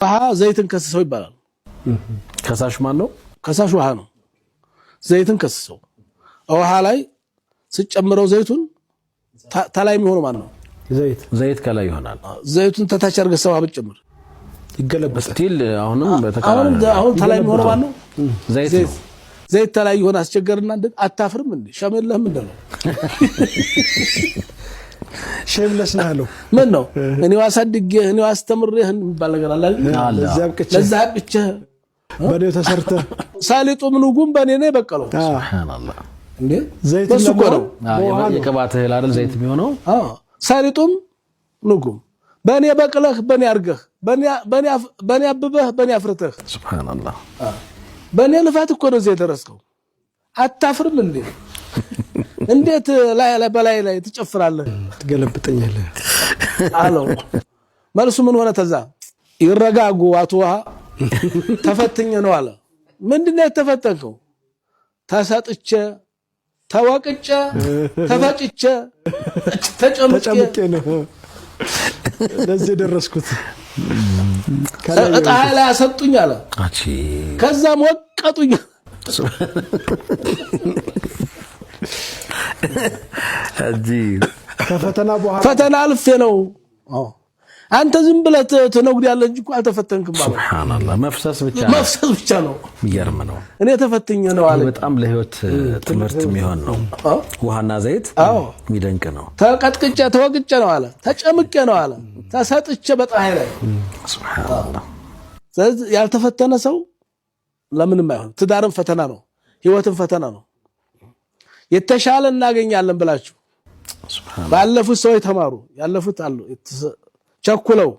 ውሃ ዘይትን ከስሰው ይባላል። ከሳሽ ማን ነው? ከሳሽ ውሃ ነው። ዘይትን ከስሰው ውሃ ላይ ሲጨምረው ዘይቱን ተላይ የሚሆነው ማን ነው? ዘይት ከላይ ይሆናል። ዘይቱን ተታች አድርገህ ሰው አብጭምር ይገለበጣል። ስቲል አሁንም አሁን ተላይ የሚሆነው ማን ነው? ዘይት ነው። ዘይት ተላይ ይሆን አስቸገርና እንዴ አታፍርም እንዴ? ሸመለህም እንደው ሸምለስ ነው አለው። ምን ነው እኔ ዋሳድጌ እኔ ዋስተምሬህ የሚባል ነገር አለ አይደል? ለዛ ብቻ በደው ተሰርተ ሳሊጡም ንጉም በኔ ነው በቀለው። ሱብሃንአላህ እንዴ ዘይት ነው የቅባት እህል አይደል ዘይት የሚሆነው? ሳሊጡም ንጉም በኔ በቀለህ በኔ አርገህ በኔ አብበህ በኔ አፍርተህ። ሱብሃንአላህ በኔ ልፋት እኮ ነው የደረስከው። አታፍርም እንዴ? እንዴት በላይ ላይ ትጨፍራለህ ትገለብጠኛለህ አለው። መልሱ ምን ሆነ? ተዛ ይረጋጉ አቶ ውሃ ተፈትኘ ነው አለ። ምንድነው የተፈተንከው? ተሰጥቼ ተወቅጬ ተፈጭቼ ተጨምቄ ነው ለዚህ ደረስኩት። ከጣይ ላይ አሰጡኝ አለ። ከዛም ወቀጡኝ። ከፈተና በኋላ ፈተና አልፌ ነው። አንተ ዝም ብለህ ትነጉዳለህ እንጂ እኮ አልተፈተንክም ማለት። ሱብሃንአላህ መፍሰስ ብቻ ነው። የሚገርም ነው። እኔ ተፈትኜ ነው አለ። በጣም ለህይወት ትምህርት የሚሆን ነው። ውሃና ዘይት የሚደንቅ ነው። ተቀጥቅጬ ተወቅጬ ነው አለ። ተጨምቄ ነው አለ። ተሰጥቼ በፀሐይ ላይ። ሱብሃንአላህ ስለዚህ ያልተፈተነ ሰው ለምንም አይሆን። ትዳርም ፈተና ነው። ህይወትም ፈተና ነው። የተሻለ እናገኛለን ብላችሁ ባለፉት ሰዎች ተማሩ። ያለፉት አሉ ቸኩለው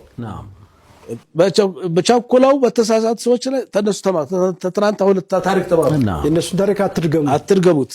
በቸኩለው በተሳሳቱ ሰዎች ላይ ተነሱ ተማሩ። ትናንት አሁን ታሪክ ተማሩ። የነሱን ታሪክ አትድገሙት።